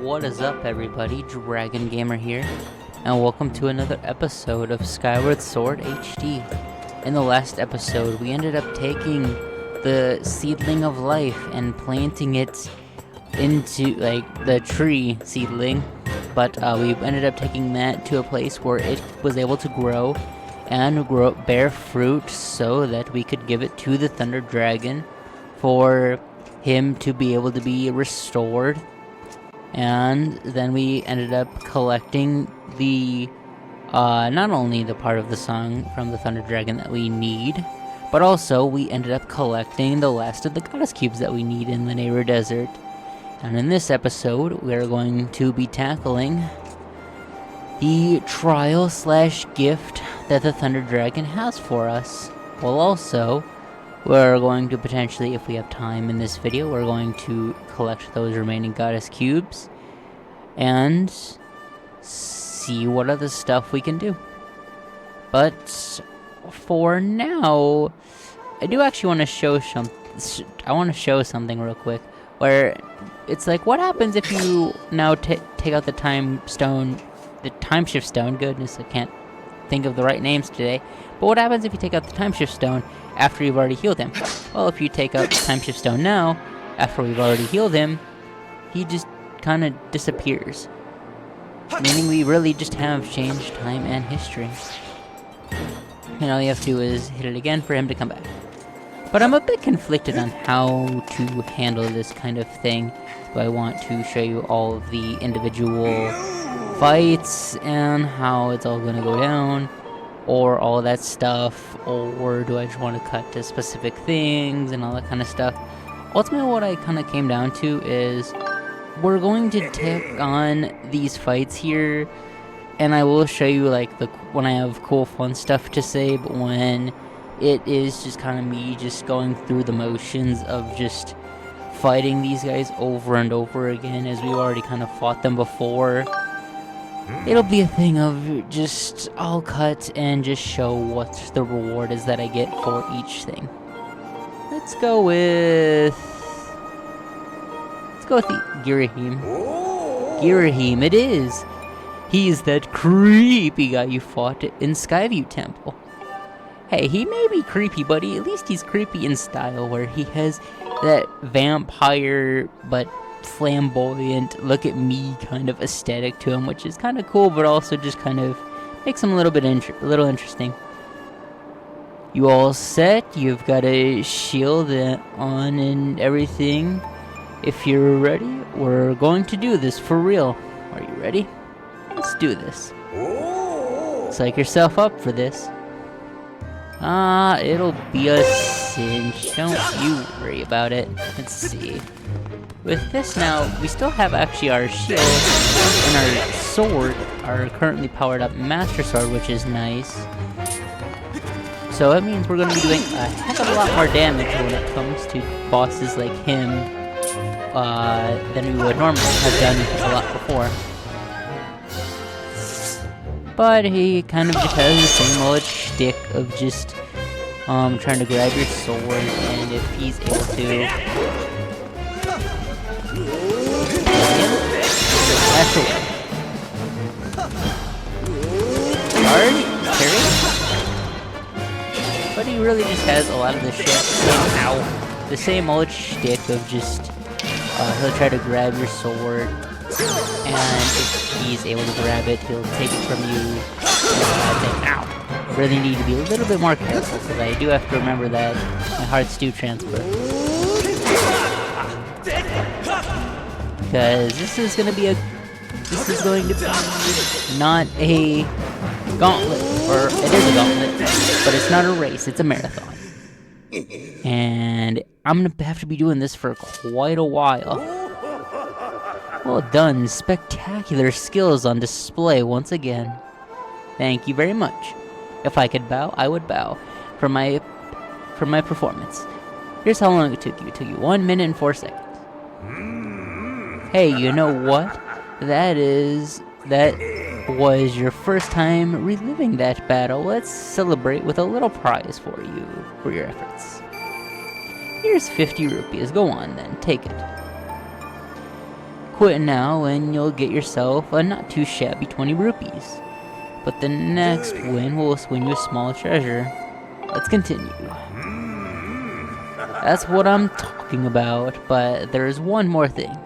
What is up, everybody? Dragon Gamer here, and welcome to another episode of Skyward Sword HD. In the last episode, we ended up taking the seedling of life and planting it into, the tree seedling, but we ended up taking that to a place where it was able to grow and bear fruit so that we could give it to the Thunder Dragon for him to be able to be restored. And then we ended up collecting the not only the part of the song from the Thunder Dragon that we need, but also we ended up collecting the last of the goddess cubes that we need in the Nehru Desert. And in this episode, we're going to be tackling the trial/gift that the Thunder Dragon has for us. Well, also, we're going to potentially, if we have time in this video, we're going to collect those remaining goddess cubes and see what other stuff we can do. But for now, I do actually want to show something real quick, where it's like, what happens if you now take out the time shift stone? Goodness, I can't think of the right names today. But what happens if you take out the time shift stone after you've already healed him? Well, if you take out the time shift stone now, after we've already healed him, he just kind of disappears. Meaning we really just have changed time and history. And all you have to do is hit it again for him to come back. But I'm a bit conflicted on how to handle this kind of thing. Do I want to show you all of the individual fights and how it's all going to go down, or all that stuff, or do I just want to cut to specific things and all that kind of stuff? Ultimately, what I kind of came down to is we're going to take on these fights here, and I will show you when I have cool fun stuff to say, but when it is just kind of me just going through the motions of just fighting these guys over and over again as we've already kind of fought them before, it'll be a thing of just, I'll cut and just show what the reward is that I get for each thing. Let's go with the Girahim. Girahim it is! He's that creepy guy you fought in Skyview Temple. Hey, he may be creepy, but at least he's creepy in style, where he has that vampire but flamboyant look at me kind of aesthetic to him, which is kind of cool, but also just kind of makes him a little interesting. You all set? You've got a shield on and everything. If you're ready, we're going to do this for real. Are you ready? Let's do this. Psych yourself up for this. It'll be a cinch. Don't you worry about it. Let's see. With this now, we still have actually our shield and our sword, our currently powered up Master Sword, which is nice. So that means we're going to be doing a heck of a lot more damage when it comes to bosses like him than we would normally have done a lot before. But he kind of just has the same old shtick of just trying to grab your sword, and if he's able to, that's it. Guard? Carry? But he really just has a lot of the the same old shtick of just he'll try to grab your sword, and if he's able to grab it, he'll take it from you and say, ow! Really need to be a little bit more careful, because I do have to remember that my hearts do transfer. Because this is going to be not a gauntlet, or it is a gauntlet, but it's not a race, it's a marathon. And I'm going to have to be doing this for quite a while. Well done, spectacular skills on display once again. Thank you very much. If I could bow, I would bow for my performance. Here's how long it took you. It took you 1 minute and 4 seconds. Hey, you know what? That was your first time reliving that battle. Let's celebrate with a little prize for you for your efforts. Here's 50 rupees. Go on then, take it. Quit now and you'll get yourself a not too shabby 20 rupees. But the next win will swing you a small treasure. Let's continue. That's what I'm talking about, but there's one more thing.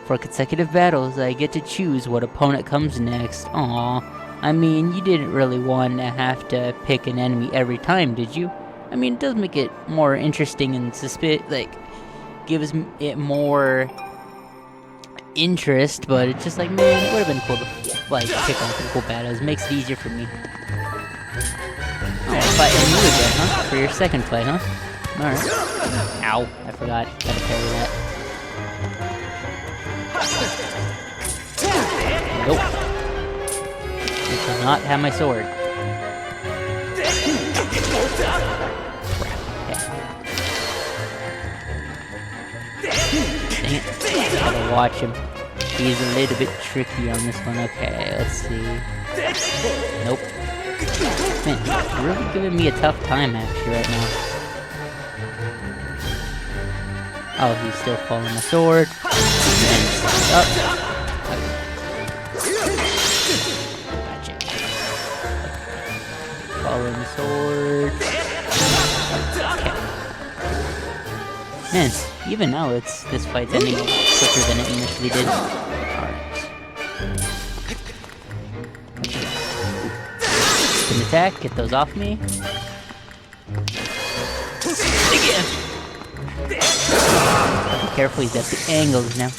For consecutive battles, I get to choose what opponent comes next. Aww. I mean, you didn't really want to have to pick an enemy every time, did you? I mean, it does make it more interesting and gives it more interest, but it's just like, man, it would have been cool to, pick on some cool battles. Makes it easier for me. Oh, fighting you again, huh? For your second fight, huh? Alright. Ow, I forgot. Gotta parry that. Nope. It does not have my sword. Dang it. Gotta watch him. He's a little bit tricky on this one. Okay, let's see. Nope. Man, he's really giving me a tough time actually right now. Oh, he's still following my sword. Up. Gotcha. Following the sword. Okay. Man, even now this fight's ending quicker than it initially did. Alright. An attack, get those off me. Again. Be careful, he's at the angles now.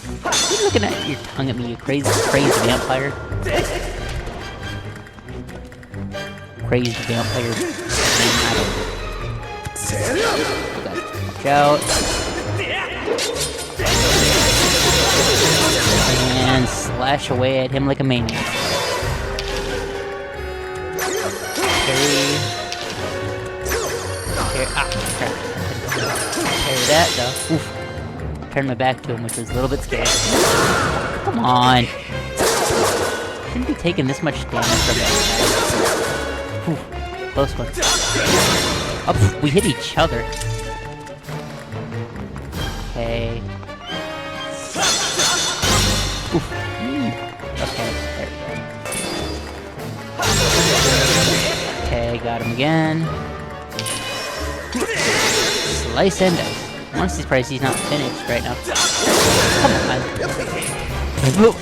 You're looking at your tongue at me, you crazy vampire. Crazy vampire. Watch out. And slash away at him like a maniac. Parry that though. Oof. Turned my back to him, which was a little bit scary. Come on. Shouldn't be taking this much damage from that. Oof. Close one. Oh, we hit each other. Okay. Oof. Okay, there we go. Okay, got him again. Slice and dice. Honestly, surprised he's not finished right now. Come on.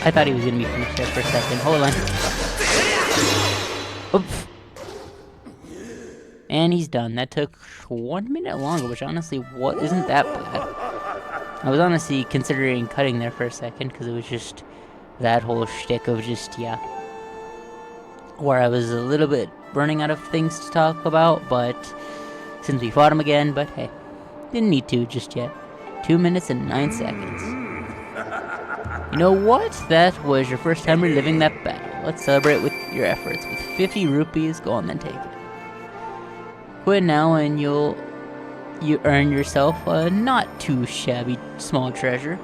I thought he was gonna be finished there for a second. Hold on. Oops. And he's done. That took 1 minute longer, which honestly isn't that bad. I was honestly considering cutting there for a second, because it was just that whole shtick of just, yeah. Where I was a little bit running out of things to talk about, but since we fought him again, but hey, didn't need to just yet. 2 minutes and 9 seconds. You know what? That was your first time reliving that battle. Let's celebrate with your efforts. With 50 rupees, go on then take it. Quit now and you earn yourself a not too shabby small treasure.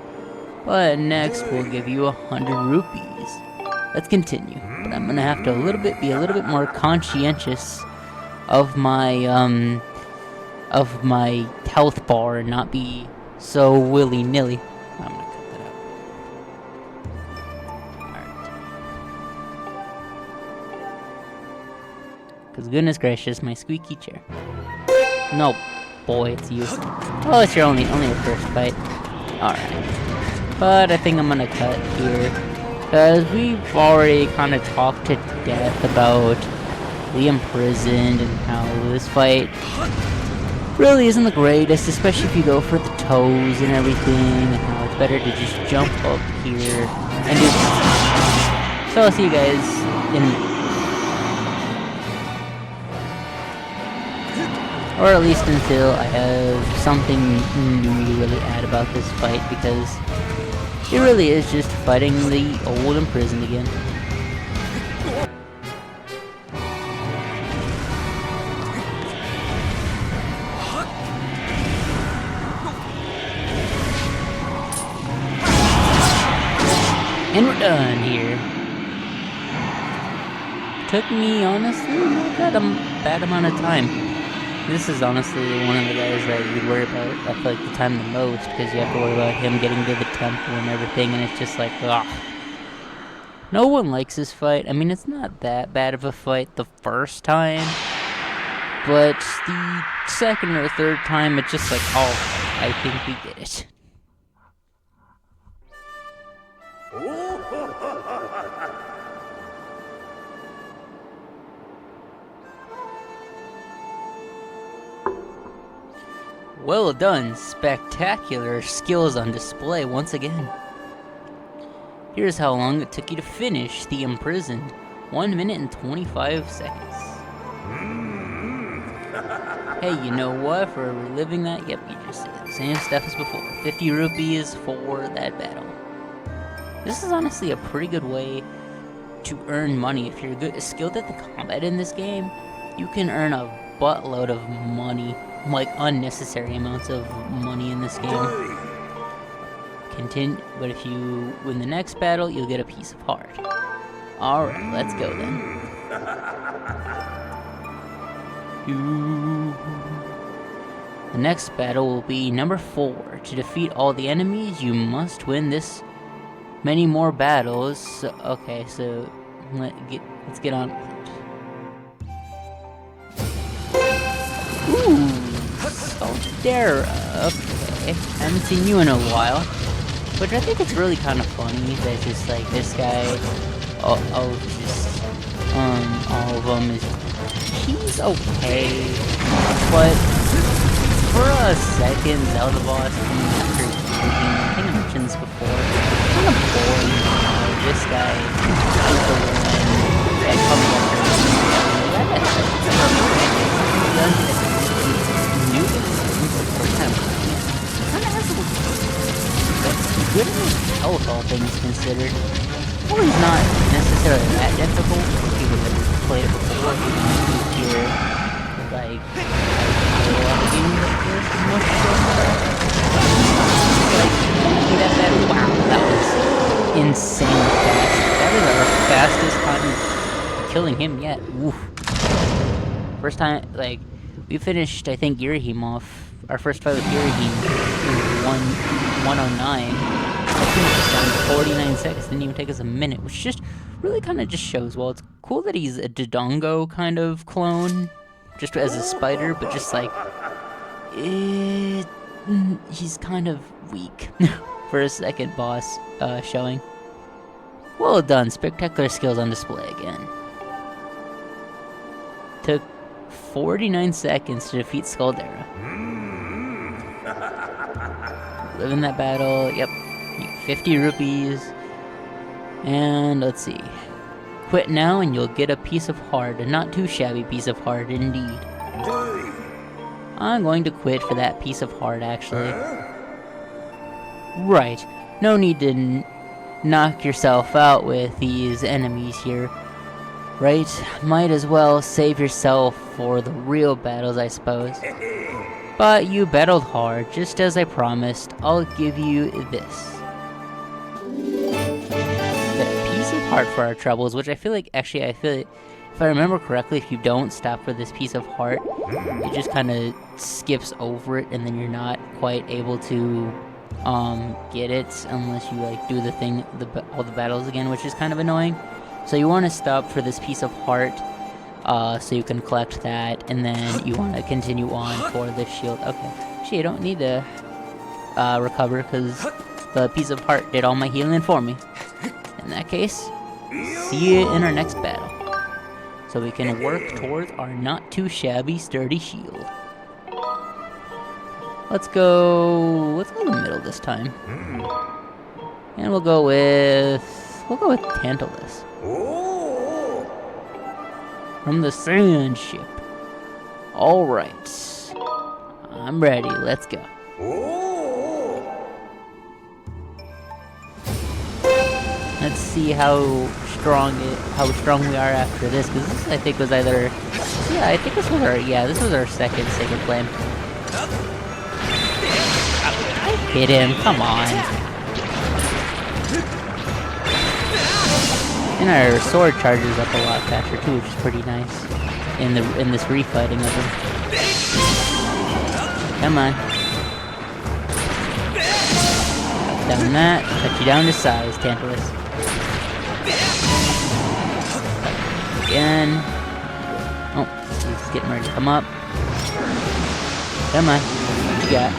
But next we'll give you 100 rupees. Let's continue. But I'm gonna have to be a little bit more conscientious of my health bar and not be so willy-nilly. I'm gonna cut that out. Alright. Cause goodness gracious, my squeaky chair. No, boy, it's you. Oh, it's your only your first fight. Alright. But I think I'm gonna cut here. Cause we've already kind of talked to death about the imprisoned and how this fight really isn't the greatest, especially if you go for the toes and everything, and how it's better to just jump up here and do that. So I'll see you guys in... or at least until I have something new to really add about this fight, because it really is just fighting the old imprisoned again. And we're done here. Took me, honestly, not that bad amount of time. This is honestly one of the guys that you'd worry about, I feel like, the time the most, because you have to worry about him getting to the temple and everything, and it's just like, ugh. No one likes this fight. I mean, it's not that bad of a fight the first time, but the second or third time, it's just like, oh, I think we get it. Well done, spectacular skills on display once again. Here's how long it took you to finish The Imprisoned. 1 minute and 25 seconds. Hey, you know what? For reliving that, yep, you just did the same stuff as before. 50 rupees for that battle. This is honestly a pretty good way to earn money. If you're skilled at the combat in this game, you can earn a buttload of money. Like unnecessary amounts of money in this game. But if you win the next battle, you'll get a piece of heart. Alright, let's go then. The next battle will be number 4. To defeat all the enemies, you must win this many more battles. Okay, so let's get on with it. Ooh! Zelda, okay. Haven't seen you in a while. Which I think it's really kind of funny that just like this guy, all of them is, he's okay. But for a second Zelda boss coming after beating, I think I mentioned this before, it's kind of boring how this guy is the one that comes after good in his health, all things considered. Well, he's not necessarily that difficult. People that have played it before, here, like, a lot of games like this, and most of them, wow, that was insane fast. That is our fastest time killing him yet. Oof. First time, like, we finished, I think, Girahim off. Our first fight with Girahim was 109. I finished it in 49 seconds. Didn't even take us a minute, which just really kind of just shows. Well, it's cool that he's a Dodongo kind of clone, just as a spider, but just like he's kind of weak for a second boss showing. Well done, spectacular skills on display again. Took 49 seconds to defeat Skyward. Live in that battle, yep. 50 rupees. And let's see. Quit now and you'll get a piece of heart. A not too shabby piece of heart indeed. I'm going to quit for that piece of heart actually. Right. No need to knock yourself out with these enemies here. Right? Might as well save yourself for the real battles, I suppose. But you battled hard, just as I promised. I'll give you this. A piece of heart for our troubles, which I feel like, actually, if I remember correctly, if you don't stop for this piece of heart, it just kind of skips over it, and then you're not quite able to get it unless you like do the thing, all the battles again, which is kind of annoying. So you want to stop for this piece of heart, so you can collect that, and then you want to continue on for the shield. Okay, actually, you don't need to recover because the piece of heart did all my healing for me. In that case, see you in our next battle, so we can work towards our not too shabby sturdy shield. Let's go in the middle this time, and we'll go with Tantalus. From the sand ship. Alright. I'm ready, let's go. Let's see how strong we are after this, because this I think was either this was our second Sacred Flame. Hit him, come on. And our sword charges up a lot faster too, which is pretty nice. in this refighting of him. Come on. Down that. Cut you down to size, Tantalus. Again. Oh, he's getting ready to come up. Come on. What you got?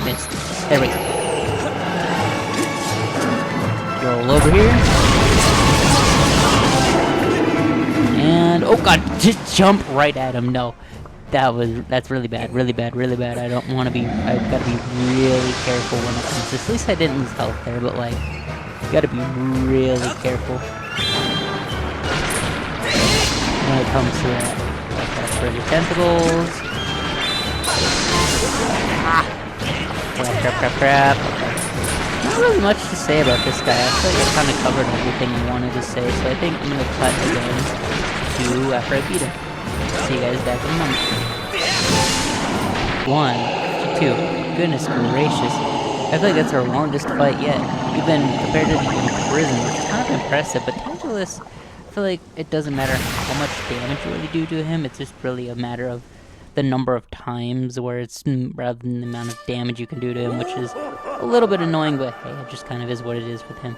Missed. There we go. Roll over here. And oh god, just jump right at him. No. That's really bad, really bad, really bad. I don't want to be, I've got to be really careful when it comes to this. At least I didn't lose health there, but like, you got to be really careful when it comes to that. Like that's for your tentacles. Ah! Crap. Not really much to say about this guy. I feel like I kind of covered everything I wanted to say, so I think I'm going to cut again to after I beat him. See you guys back in a moment. 1, 2. Goodness gracious. I feel like that's our longest fight yet. Even compared to the prison, which is kind of impressive. But Tantalus, I feel like it doesn't matter how much damage you really do to him. It's just really a matter of the number of times where it's rather than the amount of damage you can do to him, which is a little bit annoying, but hey, it just kind of is what it is with him.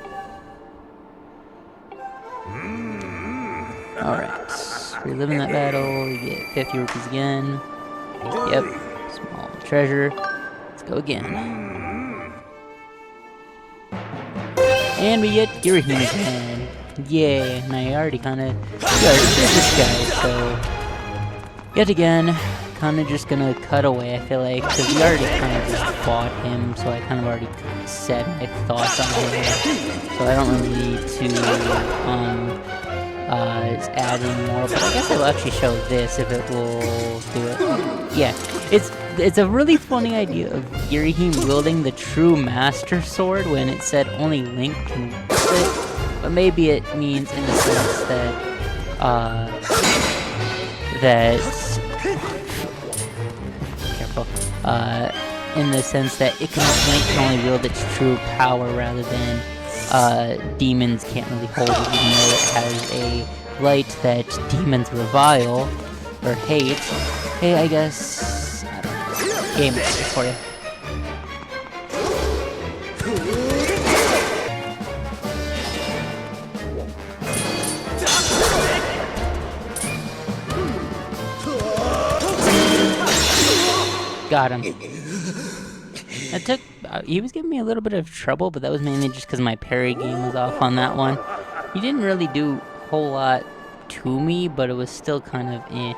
Alright. Reliving that battle, you get 50 rupees again. Yep, small treasure. Let's go again. And we get Hylian again. Yay, and I already kind of did this guy, so yet again, kind of just gonna cut away, I feel like, because we already kind of just fought him, so I kind of already said my thoughts on him, so I don't really need to, add any more, but I guess I will actually show this if it will do it. Yeah, it's a really funny idea of Hylian wielding the true Master Sword when it said only Link can wield it, but maybe it means in the sense that, careful, in the sense that Link can only wield its true power rather than demons can't really hold it, even though it has a light that demons revile or hate. Hey, I guess I don't know. Game for you. Got him. It took. He was giving me a little bit of trouble, but that was mainly just because my parry game was off on that one. He didn't really do a whole lot to me, but it was still kind of eh.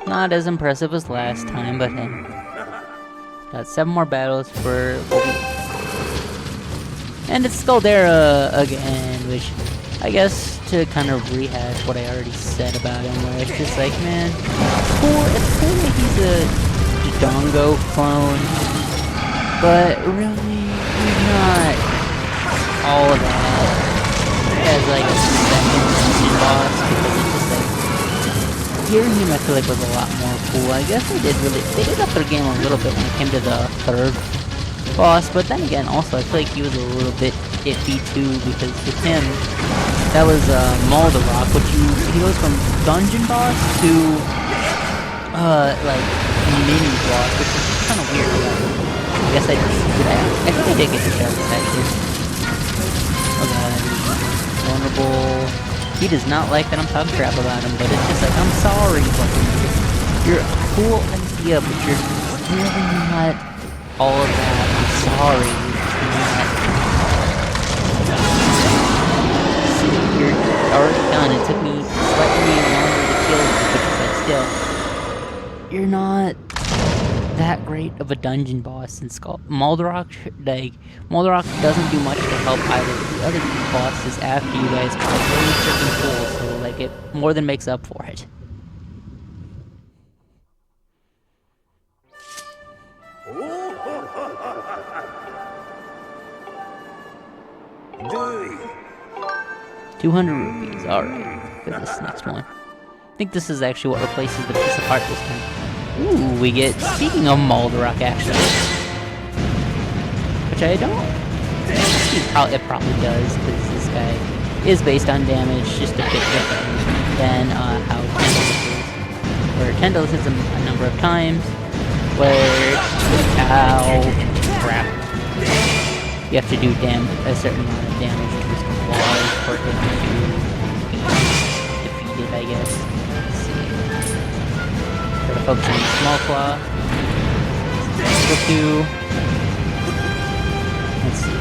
Not as impressive as last time, but hey. Got 7 more battles for. And it's Skyward again, which I guess to kind of rehash what I already said about him, where it's just like, man, it's cool that he's a Dongo clone, but really, he's not all of that as like a second boss, because it's just like, hearing him I feel like was a lot more cool. I guess they did up their game a little bit when it came to the 3rd boss, but then again, also, I feel like he was a little bit iffy too, because with him, that was Moldarok, which he goes from dungeon boss to, like, mini boss, which is kind of weird. I guess I think I did get to show this, actually. Oh god, vulnerable. He does not like that I'm talking crap about him, but it's just like, I'm sorry, but you're a cool idea, but you're really not all of that. I'm sorry. You're already done. It took me slightly longer to kill you, but still, you're not that great of a dungeon boss in Moldarok. Like, Moldarok doesn't do much to help either. The other two bosses after you guys are really freaking cool, so like it more than makes up for it. 200 rupees, alright. Get this next one. I think this is actually what replaces the piece of heart this time. Ooh, we get, speaking of Moldarok actually, which I don't it probably does, because this guy is based on damage, just a bit different than how Tendalus is. Where Tendalus hits him a number of times, where crap. You have to do a certain amount of damage to his claws for him to be defeated, I guess. Let's see. Try to focus on the small claw. Go to. Let's see.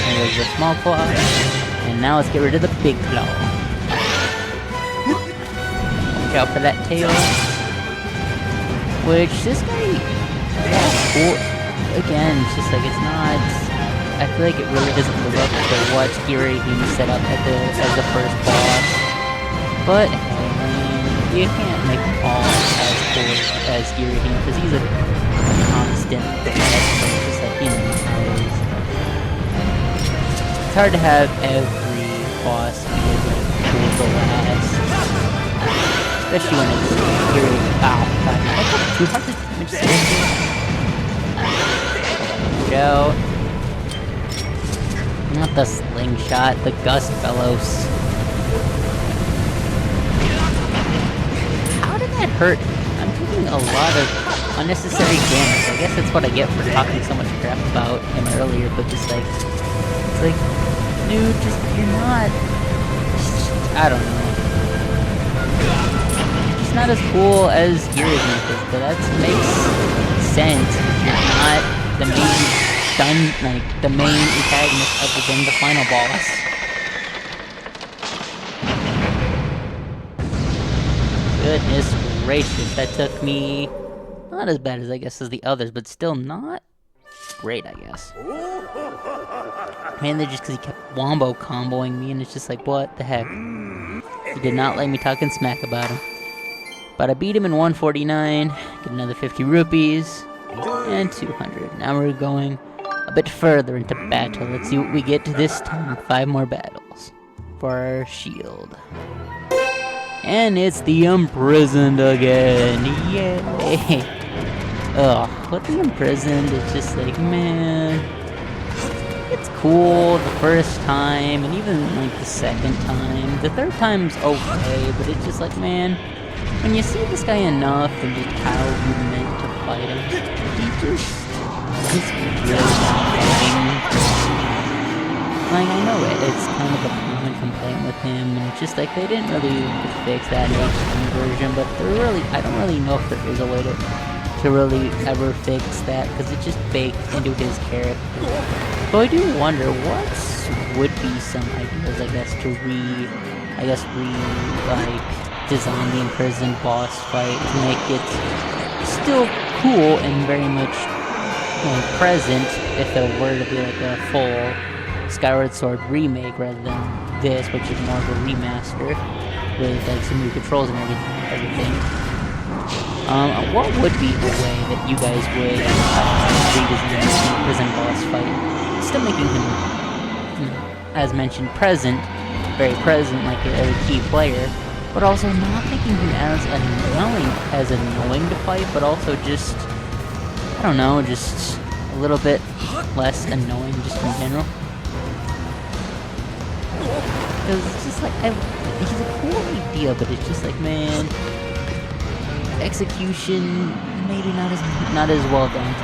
There goes the small claw. And now let's get rid of the big claw. Watch out for that tail. Which, this guy... cool. Again, it's just like, it's not... I feel like it really doesn't live up to what Hylian set up as the first boss. But, hey, man, you can't make them all as cool as Hylian, because he's a constant threat, just like, you know how it is. It's hard to have every boss be like cool to last. Especially when it's Hylian. Ow, God. I got 200 damage seriously. Out. Not the slingshot, the gust bellows. How did that hurt? I'm taking a lot of unnecessary damage. I guess that's what I get for talking so much crap about him earlier, but just like, it's like, dude, just, you're not, I don't know. Just not as cool as Hylian, but that makes sense. You're not the main antagonist other than the final boss. Goodness gracious, that took me not as bad as I guess as the others, but still not great, I guess. Mainly just because he kept wombo comboing me, and it's just like, what the heck? He did not like me talking smack about him. But I beat him in 149, get another 50 rupees. And 200. Now we're going a bit further into battle. Let's see what we get to this time. 5 more battles for our shield. And it's the Imprisoned again. Yay! Ugh, with the Imprisoned, it's just like, man, it's cool the first time, and even like the second time. The third time's okay, but it's just like, man, when you see this guy enough and just how you meant to fight him, he's really annoying. Like, I know it's kind of a common complaint with him, and it's just like, they didn't really fix that in the HD version, but I don't really know if there is a way to really ever fix that, because it's just baked into his character. So I do wonder, what would be some ideas, I guess, to design the Imprisoned boss fight to make it still cool and very much present if there were to be like a full Skyward Sword remake rather than this, which is more of a remaster with like some new controls and everything. What would be the way that you guys would redesign the Prison boss fight? Still making him, as mentioned, very present, like a key player, but also not making him as annoying to fight, but also just, I don't know, just a little bit less annoying just in general. Because it's just like, he's a cool idea, but it's just like, man, execution maybe not as well done.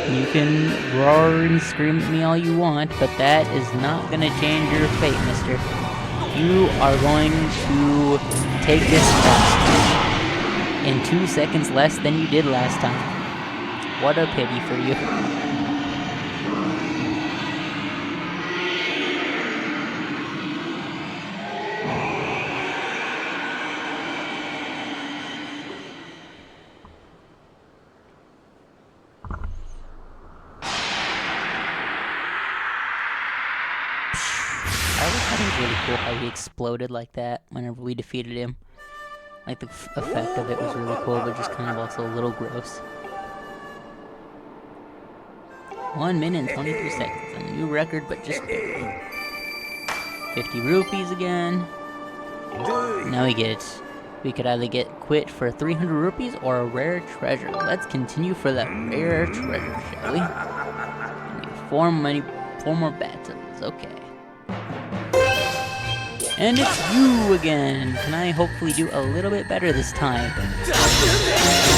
You can roar and scream at me all you want, but that is not gonna change your fate, mister. You are going to take this test in 2 seconds less than you did last time. What a pity for you. Really cool how he exploded like that whenever we defeated him. Like, the effect of it was really cool, but just kind of also a little gross. 1 minute and 22 seconds. A new record, but just barely. 50 rupees again. Now we get We could either get quit for 300 rupees or a rare treasure. Let's continue for that rare treasure, shall we? We need 4 more battles. Okay. And it's you again. Can I hopefully do a little bit better this time? I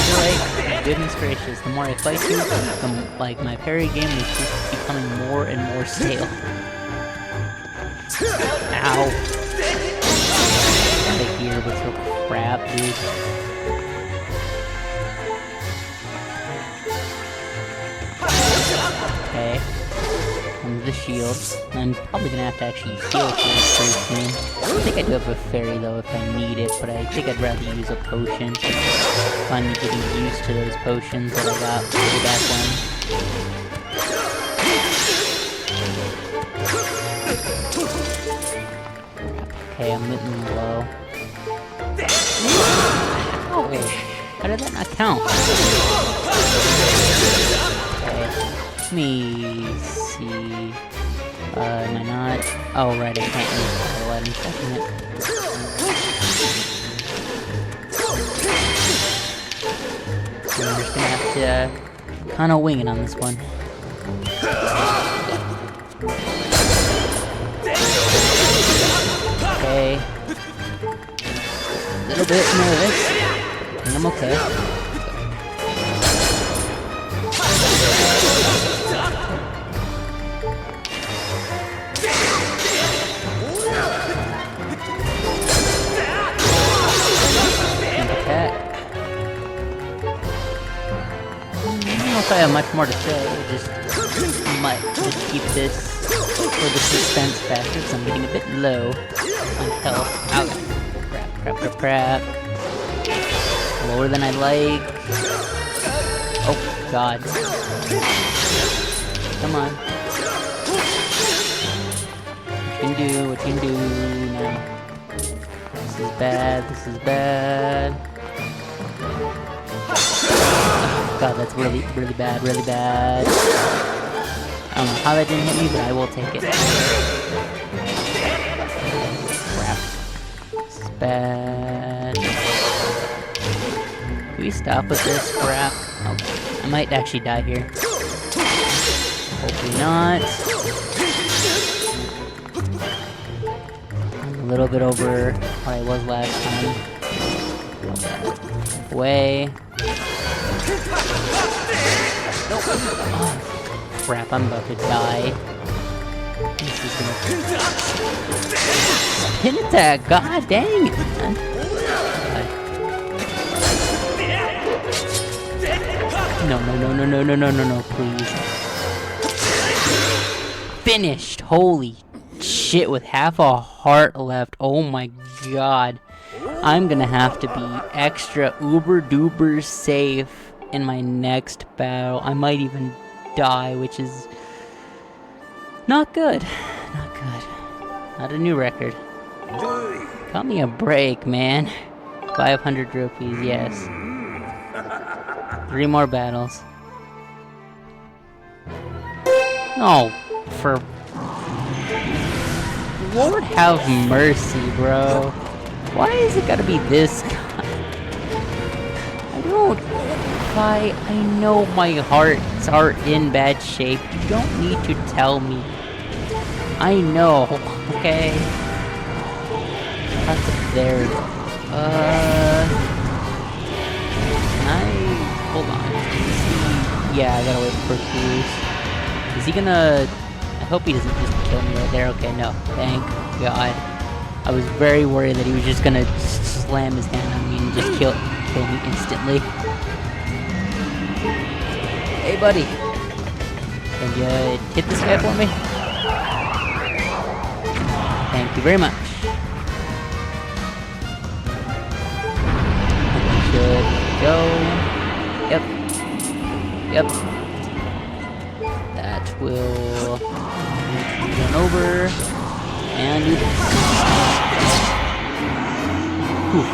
feel like, goodness gracious, the more I fight you, like my parry game is just becoming more and more stale. Ow. Out of here with your crap, dude. Okay. And the shield. I'm probably gonna have to actually heal for this pretty soon. I think I do have a fairy though if I need it, but I think I'd rather use a potion. Finally getting used to those potions that I got way back when. Okay, I'm getting low. Oh, how did that not count? Okay, let me see. Am I not? Oh, right, I can't use battle items. Second it. So I'm just gonna have to kind of wing it on this one. Okay. A little bit nervous, and I'm okay. I have much more to say, might just keep this for the suspense factor because I'm getting a bit low on health. Ouch. Crap. Lower than I'd like. Oh, God. Come on. What you can do now. This is bad. God, that's really bad. I don't know how that didn't hit me, but I will take it. Crap. This is bad. Can we stop with this crap? Okay. I might actually die here. Hopefully not. I'm a little bit over what I was last time. Away. Oh, crap, I'm about to die. This is gonna... Spin attack! God dang it, man. No, please. Finished! Holy shit, with half a heart left. Oh my god. I'm gonna have to be extra uber duper safe in my next battle. I might even die, which is not good. Not a new record. Cut me a break, man. 500 rupees, yes. 3 more battles. Oh, for... Lord have mercy, bro. Why is it gotta be this guy? I know my hearts are in bad shape. You don't need to tell me. I know, okay? There we go. Can I... Hold on. Yeah, I gotta wait for Cruz. Is he gonna... I hope he doesn't just kill me right there. Okay, no. Thank God. I was very worried that he was just gonna slam his hand on me and just kill me instantly. Hey, buddy. Can you hit this guy for me? Thank you very much. Should go. Yep. That will run over and do this. Whew.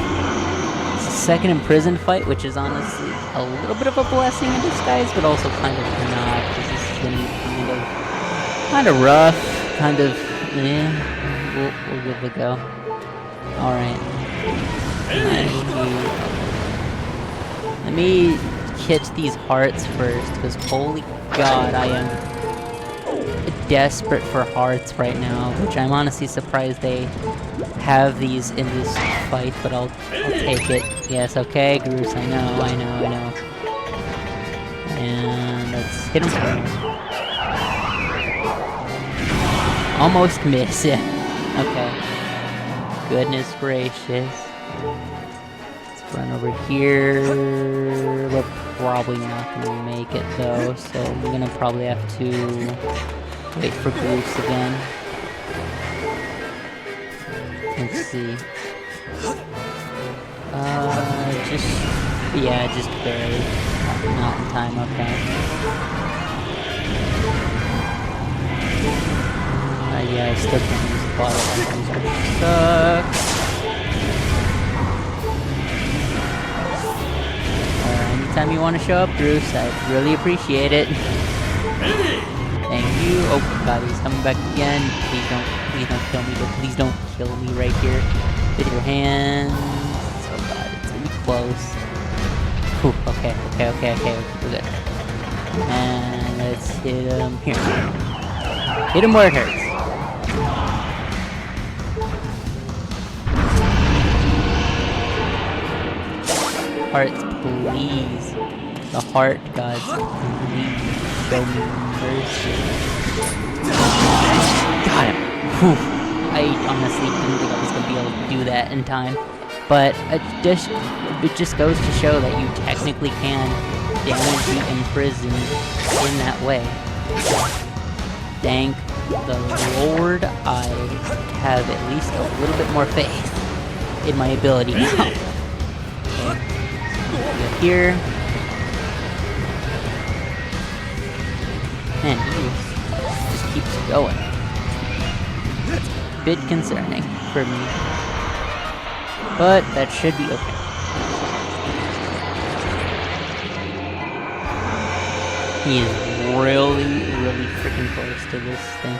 It's a second imprisoned fight, which is honestly a little bit of a blessing in disguise, but also kind of not, because this is going to be kind of rough, kind of, we'll give it a go. Alright. Let me hit these hearts first, because holy god, I am desperate for hearts right now, which I'm honestly surprised they have these in this fight, but I'll take it. Yes, okay, Groose, I know. And let's hit him for him. Almost miss, yeah. Okay. Goodness gracious. Let's run over here. We're probably not gonna make it though, so we're gonna probably have to wait for Groose again. Let's see. Just barely. Not in time, okay. Yeah, I still can't use the bottle items, which sucks. Anytime you want to show up, Groose, I'd really appreciate it. Thank you. Oh god, he's coming back again. Please don't kill me, but please don't kill me right here. With your hands. Oh god, it's gonna be close. Whew, okay, we're good. And let's hit him here. Hit him where it hurts. Hearts, please. The heart gods, please show me mercy. Got him. Whew. I honestly didn't think I was gonna be able to do that in time. But it just goes to show that you technically can damage the imprisoned in that way. Thank the Lord, I have at least a little bit more faith in my ability now. Okay. Here. Man, he just keeps going. That's a bit concerning for me. But that should be okay. He is really freaking close to this thing.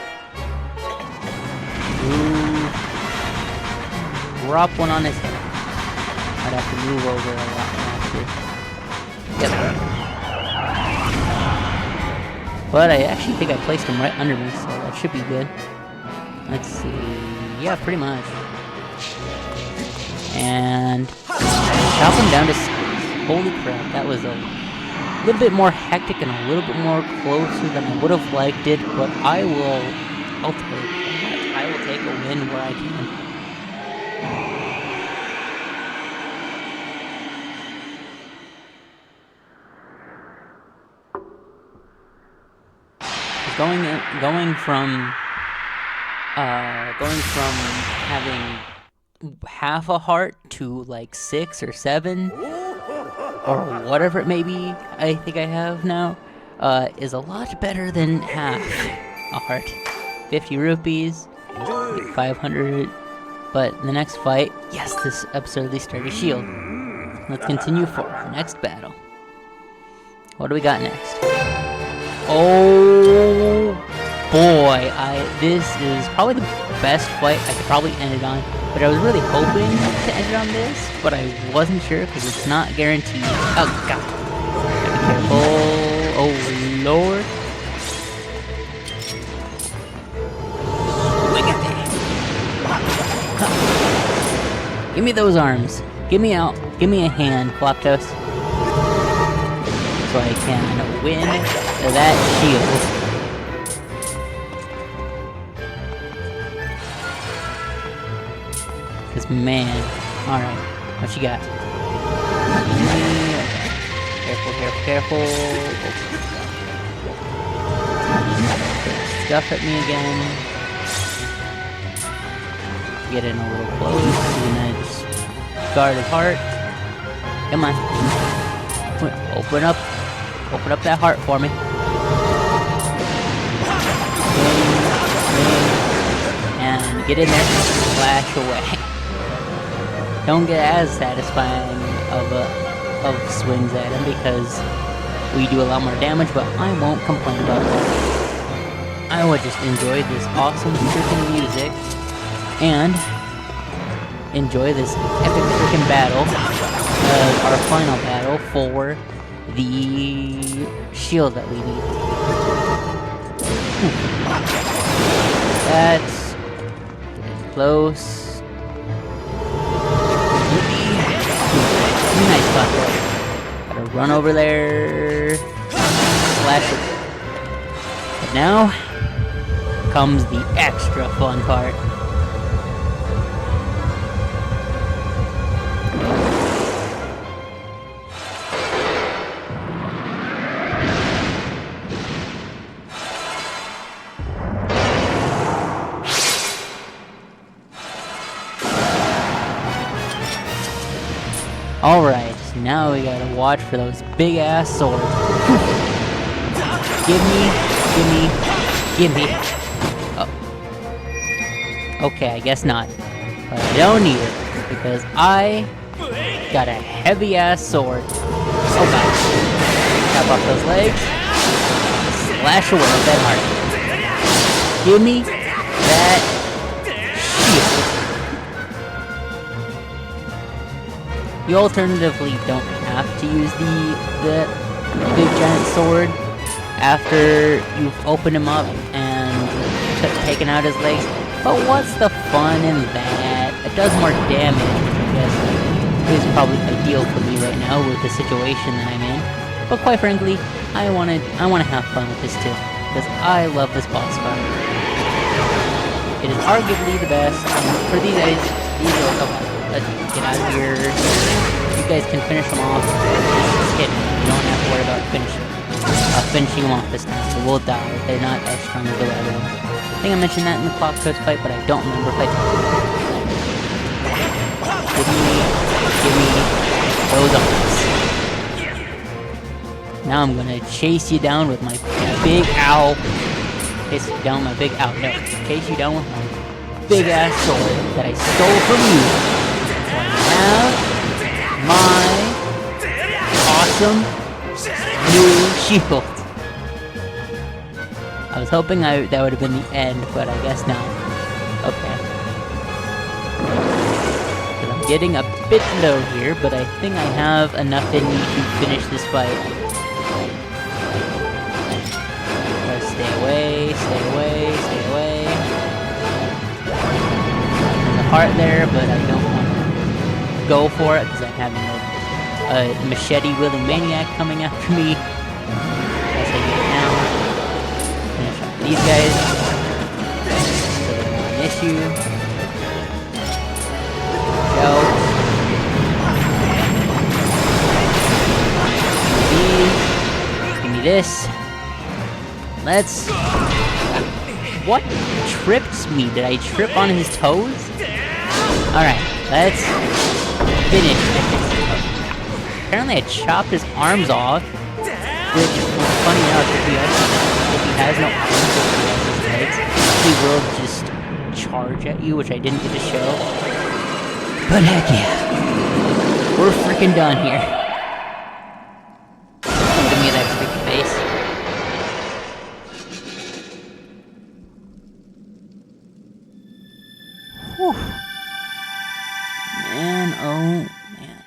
Ooh. Drop one on his head. I'd have to move over a lot faster. Yep. But I actually think I placed him right under me, so that should be good. Let's see. Yeah, pretty much. And chop him down to six. Holy crap, that was a little bit more hectic and a little bit more closer than I would have liked it, but I'll take that. I will take a win where I can. Going from having half a heart to like 6 or 7 or whatever it may be I think I have now is a lot better than half a heart. 50 rupees, 500, but in the next fight, yes, this absurdly sturdy shield. Let's continue for our next battle. What do we got next? Oh boy, this is probably the best fight I could probably end it on, but I was really hoping to end it on this, but I wasn't sure because it's not guaranteed. Oh god. Be careful. Oh lord. Give me those arms. Give me a hand, Floptos. So I can win that shield. Cause man, alright, what you got? Careful. Stuff at me again. Get in a little close, and then just guard his heart. Come on. Open up that heart for me. And get in there, flash away. Don't get as satisfying of swings at him because we do a lot more damage, but I won't complain about that. I would just enjoy this awesome freaking music. And enjoy this epic freaking battle, our final battle for the shield that we need. That's close. Nice spot there. Gotta run over there. Slash it. But now comes the extra fun part. Alright, now we gotta watch for those big ass swords. Give me. Oh. Okay, I guess not. But I don't need it, because I got a heavy ass sword. Oh god. Tap off those legs. Slash away with that heart. Give me that shield. You alternatively don't have to use the big giant sword after you've opened him up and taken out his legs, but what's the fun in that? It does more damage, I guess. It is probably ideal for me right now with the situation that I'm in, but quite frankly, I wanna have fun with this too, because I love this boss fight. It is arguably the best, and for these guys, let's get out of here. You guys can finish them off. Just hit me. You don't have to worry about finishing them off this time. So we'll die. They're not as strong as the other ones. I think I mentioned that in the clock coast fight, but I don't remember if I did. Give me those arms. Now I'm gonna chase you down with my big owl. Chase you down with my big owl. No, chase you down with my big ass sword that I stole from you. So I have my awesome new shield. I was hoping that would have been the end, but I guess not. Okay. But I'm getting a bit low here, but I think I have enough in me to finish this fight. Stay away. There's a heart there, but I don't want to go for it because I'm having a machete-wielding maniac coming after me. Guess I get it now. Finish off these guys. So they're not an issue. Go. Give me this. Let's... What tripped me? Did I trip on his toes? Alright, let's finish. Apparently I chopped his arms off, which, funny enough, if he has no arms, he will just charge at you, which I didn't get to show. But heck yeah, we're freaking done here. Give me that freaking face. Whew. Man, oh man.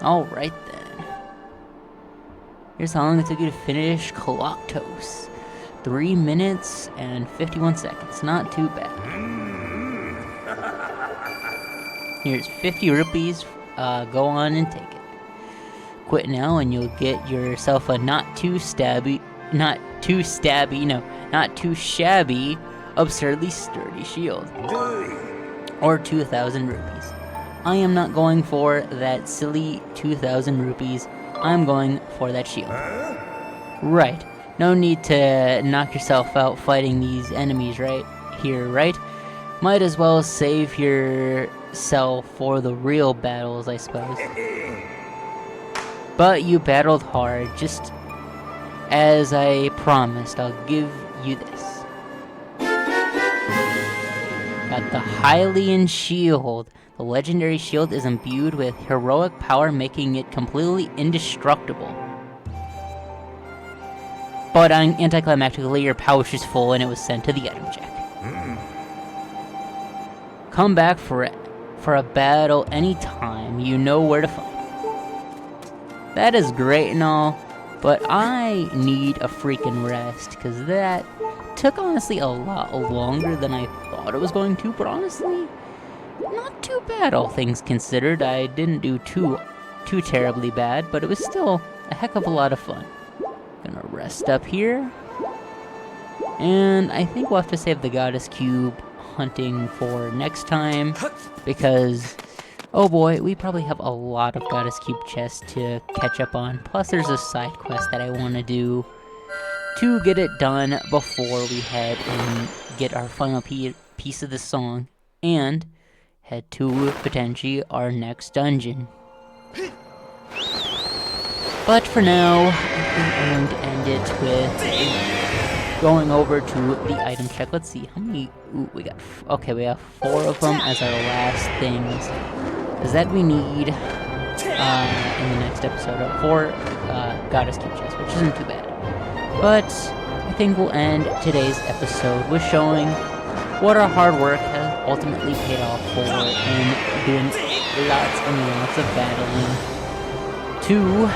Alright then. Here's how long it took you to finish Coloctos. 3 minutes and 51 seconds. Not too bad. Here's 50 rupees. Go on and take it. Quit now and you'll get yourself a not too shabby, absurdly sturdy shield. Or 2,000 rupees. I am not going for that silly 2,000 rupees. I'm going for that shield. Right. No need to knock yourself out fighting these enemies right? Might as well save yourself for the real battles, I suppose. But you battled hard, just as I promised. I'll give you this. Got the Hylian shield. The legendary shield is imbued with heroic power, making it completely indestructible. but anticlimactically your pouch is full and it was sent to the item check. Come back for a battle anytime. You know where to find me. That is great and all, but I need a freaking rest, because that took honestly a lot longer than I thought it was going to, but honestly, not too bad all things considered. I didn't do too terribly bad, but it was still a heck of a lot of fun. Gonna rest up here, and I think we'll have to save the goddess cube hunting for next time, because oh boy, we probably have a lot of goddess cube chests to catch up on, plus there's a side quest that I want to do to get it done before we head and get our final piece of the song and head to potentially our next dungeon. But for now, I think I'm going to end it with going over to the item check. Let's see, how many... Ooh, we got... Okay, we have 4 of them as our last things. Because that we need in the next episode of 4 goddess cube chests, which isn't too bad. But I think we'll end today's episode with showing what our hard work has ultimately paid off for, and doing lots and lots of battling to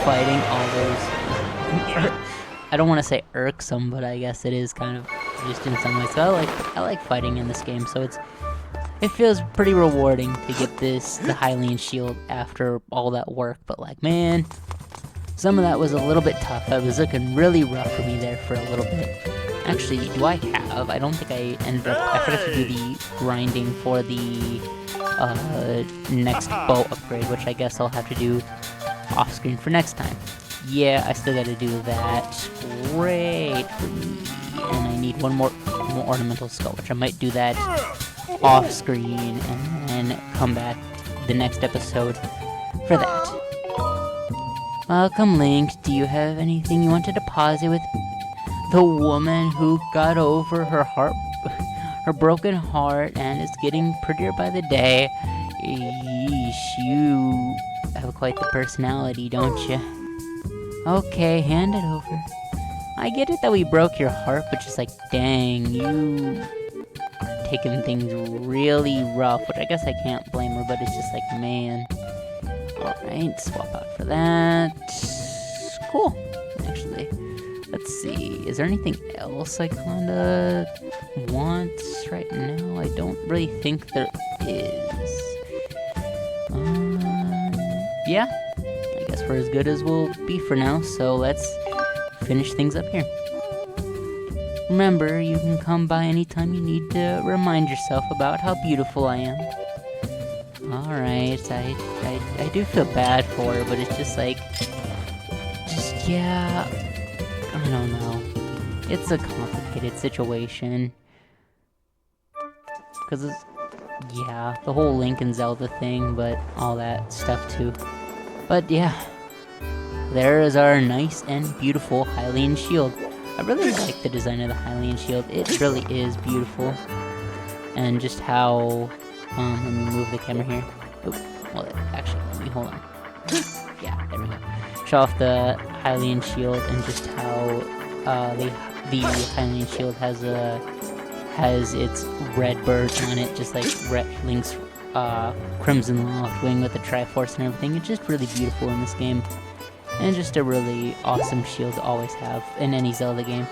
fighting all those I don't want to say irksome, but I guess it is kind of just in some ways. So I like fighting in this game, so it feels pretty rewarding to get the Hylian shield after all that work. But like, man, some of that was a little bit tough. It was looking really rough for me there for a little bit. Actually, do I have? I don't think I ended up... I forgot to do the grinding for the next bow upgrade, which I guess I'll have to do off-screen for next time. Yeah, I still gotta do that. Great for me. And I need one more ornamental skull, which I might do that off-screen and then come back the next episode for that. Welcome, Link. Do you have anything you want to deposit with the woman who got over her broken heart and is getting prettier by the day? Yeesh, you have quite the personality, don't you? Okay, hand it over. I get it that we broke your heart, but just like, dang, you are taking things really rough, which I guess I can't blame her, but it's just like, man. Alright, swap out for that. Cool, actually. Let's see, is there anything else I kinda want right now? I don't really think there is. Yeah, I guess we're as good as we'll be for now, so let's finish things up here. Remember, you can come by anytime you need to remind yourself about how beautiful I am. Alright, I do feel bad for her, but it's just like, yeah, I don't know. It's a complicated situation. Because it's, yeah, the whole Link and Zelda thing, but all that stuff too. But yeah, there is our nice and beautiful Hylian shield. I really like the design of the Hylian shield. It really is beautiful. And just how, let me move the camera here. Oop, well, actually, let me hold on. Yeah, there we go. Show off the Hylian shield and just how the Hylian shield has its red bird on it, just like Link's Crimson Loft wing with the Triforce and everything. It's just really beautiful in this game, and just a really awesome shield to always have in any Zelda game.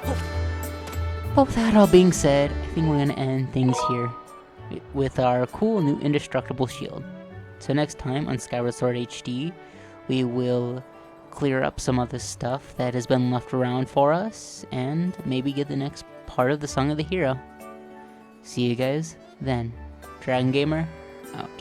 But with that all being said, I think we're gonna end things here with our cool new indestructible shield. So next time on Skyward Sword HD, we will clear up some of the stuff that has been left around for us, and maybe get the next part of the Song of the Hero. See you guys then. Dragon Gamer, out.